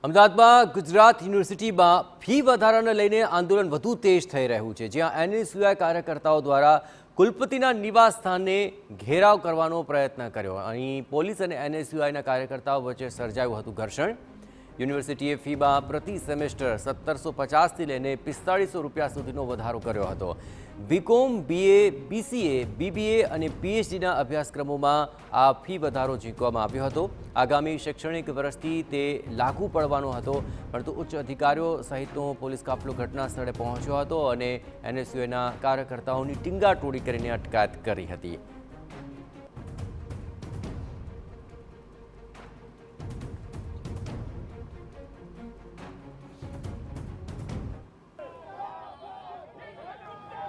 અમદાવાદમાં ગુજરાત યુનિવર્સિટીમાં ફી વધારાને લઈને આંદોલન વધુ તેજ થઈ રહ્યું છે, જ્યાં એનએસયુઆઈ કાર્યકર્તાઓ દ્વારા કુલપતિના નિવાસસ્થાને ઘેરાવ કરવાનો પ્રયત્ન કર્યો। અહીં પોલીસ અને એનએસયુઆઈના કાર્યકર્તાઓ વચ્ચે સર્જાયું હતું ઘર્ષણ। યુનિવર્સિટીએ ફીમાં પ્રતિ સેમેસ્ટર 1750થી લઈને 4500 રૂપિયા સુધીનો વધારો કર્યો હતો। બીકોમ, બીએ, બીસીએ, બીબીએ અને પીએચડીના અભ્યાસક્રમોમાં આ ફી વધારો ઝીંકવામાં આવ્યો હતો। આગામી શૈક્ષણિક વર્ષથી તે લાગુ પડવાનો હતો, પરંતુ ઉચ્ચ અધિકારીઓ સહિતનો પોલીસ કાફલો ઘટના સ્થળે પહોંચ્યો હતો અને એનએસયુઆઈના કાર્યકર્તાઓની ટીંગાટોળી કરીને અટકાયત કરી હતી।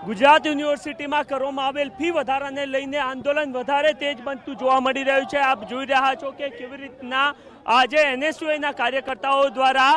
ગુજરાત યુનિવર્સિટીમાં કરવામાં આવેલ ફી વધારાને લઈને આંદોલન વધારે તેજ બનતું જોવા મળી રહ્યું છે। આપ જોઈ રહ્યા છો કે કેવી રીતના આજે એનએસયુઆઈના કાર્યકર્તાઓ દ્વારા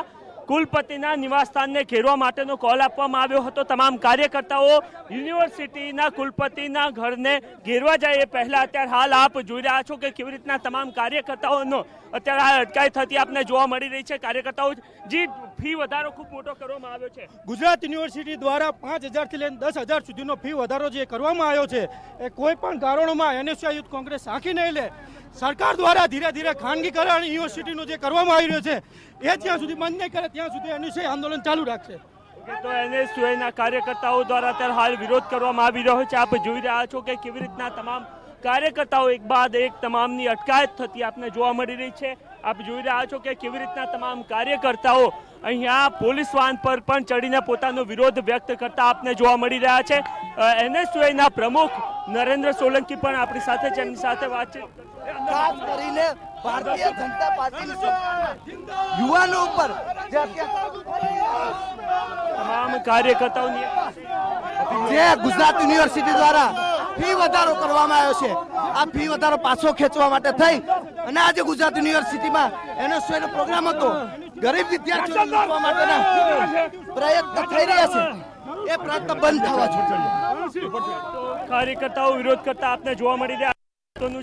કુલપતિના નિવાસસ્થાનને ઘેરવા માટેનો કોલ આપવામાં આવ્યો હતો। તમામ કાર્યકર્તાઓ યુનિવર્સિટીના કુલપતિના ઘરને ઘેરવા જાય એ પહેલા અત્યારે હાલ આપ જોઈ રહ્યા છો કે કેવી રીતના તમામ કાર્યકર્તાઓનો અત્યારે હાલ અટકાયત થતી આપને જોવા મળી રહી છે। કાર્યકર્તાઓ જે ફી વધારો ખૂબ મોટો કરવામાં આવ્યો છે। ગુજરાત યુનિવર્સિટી દ્વારા 5000 થી લઈને 10000 સુધીનો ફી વધારો જે કરવામાં આવ્યો છે એ કોઈ પણ કારણોમાં એનએસયુઆઈ યુથ કોંગ્રેસ સાંખી નહીં લે। સરકાર દ્વારા ધીરે ધીરે ખાનગીકરણ યુનિવર્સિટીનું જે કરવામાં આવી રહ્યું છે એ જ્યાં સુધી બંધ નહીં કરે ત્યાં સુધી એનએસયુઆઈ આંદોલન ચાલુ રાખશે। તો એનએસયુઆઈના કાર્યકર્તાઓ દ્વારા અત્યારે હાલ વિરોધ કરવામાં આવી રહ્યો છે। આપ જોઈ રહ્યા છો કે કેવી રીતના તમામ કાર્યકર્તાઓ એક બાદ એક તમામની અટકાયત થતી આપને જોવા મળી રહી છે। આપ જોઈ રહ્યા છો કે કેવી રીતના તમામ કાર્યકર્તાઓ અહીંયા પોલીસ વાહન પર પણ ચડીને પોતાનો વિરોધ વ્યક્ત કરતા આપને જોવા મળી રહ્યા છે। એનએસયુઆઈના પ્રમુખ નરેન્દ્ર સોલંકી પણ આપણી સાથે છે, એમની સાથે વાતચીત ખાસ કરીને ભારતીય જનતા પાર્ટીની યુવાનો ઉપર તમામ કાર્યકર્તાઓની જે ગુજરાત યુનિવર્સિટી દ્વારા ફી વધારો કરવામાં આવ્યો છે, આ ફી વધારો પાછો ખેંચવા માટે થઈ અને આજે ગુજરાત યુનિવર્સિટીમાં એનએસયુઆઈનો પ્રોગ્રામ હતો, ગરીબ વિદ્યાર્થીઓને લૂંટવા માટેના પ્રયત્ન થઈ રહ્યા છે, એ પ્રયત્ન બંધ થવા જોઈએ। કાર્યકર્તાઓ વિરોધ કરતા આપને જોવા મળી રહ્યા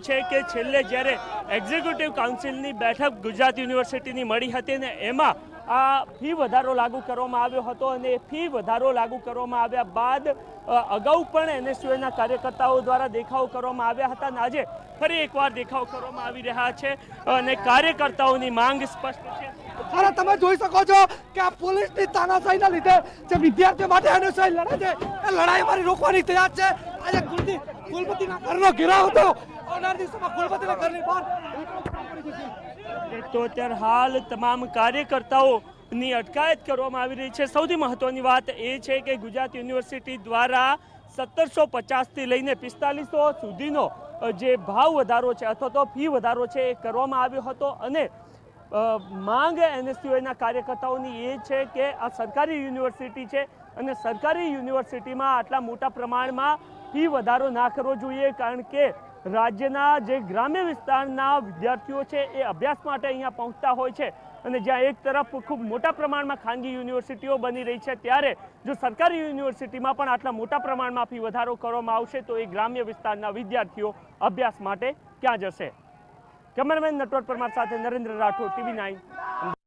છે કે છેલ્લે જ્યારે એક્ઝિક્યુટિવ કાઉન્સિલની બેઠક ગુજરાત યુનિવર્સિટીની મળી હતી ને એમાં આ ફી વધારો લાગુ કરવામાં આવ્યો હતો અને ફી વધારો લાગુ કરવામાં આવ્યા બાદ અગાઉ પણ એનએસયુઆઈના કાર્યકર્તાઓ દ્વારા દેખાવ કરવામાં આવ્યા હતા અને આજે ફરી એકવાર દેખાવ કરવામાં આવી રહ્યા છે અને કાર્યકર્તાઓની માંગ સ્પષ્ટ છે। અરે તમે જોઈ શકો છો કે આ પોલીસની તાનાશાહીના લીધે જે વિદ્યાર્થીઓ માટે એનએસયુઆઈ લડે છે એ લડાઈ અમારી રોકવાની તૈયાર છે। આજે કુલપતિના ઘરનો ઘેરાવ હતો, આવનાર દિવસોમાં કુલપતિના ઘરની બહાર તો અત્યારે હાલ તમામ કાર્યકર્તાઓની અટકાયત કરવામાં આવી રહી છે। સૌથી મહત્વની વાત એ છે કે ગુજરાત યુનિવર્સિટી દ્વારા 1750થી લઈને 4500 સુધીનો જે ભાવ વધારો છે અથવા તો ફી વધારો છે એ કરવામાં આવ્યો હતો અને માંગ એનએસયુઆઈના કાર્યકર્તાઓની એ છે કે આ સરકારી યુનિવર્સિટી છે અને સરકારી યુનિવર્સિટીમાં આટલા મોટા પ્રમાણમાં ફી વધારો ના કરવો જોઈએ, કારણ કે રાજ્યના જે ગ્રામ્ય વિસ્તારના વિદ્યાર્થીઓ છે એ અભ્યાસ માટે અહીંયા પહોંચતા હોય છે અને જ્યાં એક તરફ ખૂબ મોટા પ્રમાણમાં ખાનગી યુનિવર્સિટીઓ બની રહી છે, ત્યારે જો સરકારી યુનિવર્સિટીમાં પણ આટલા મોટા પ્રમાણમાં ફી વધારો કરવામાં આવશે તો એ ગ્રામ્ય વિસ્તારના વિદ્યાર્થીઓ અભ્યાસ માટે ક્યાં જશે? કેમેરામેન નટવર પરમાર સાથે નરેન્દ્ર રાઠોડ, TV9।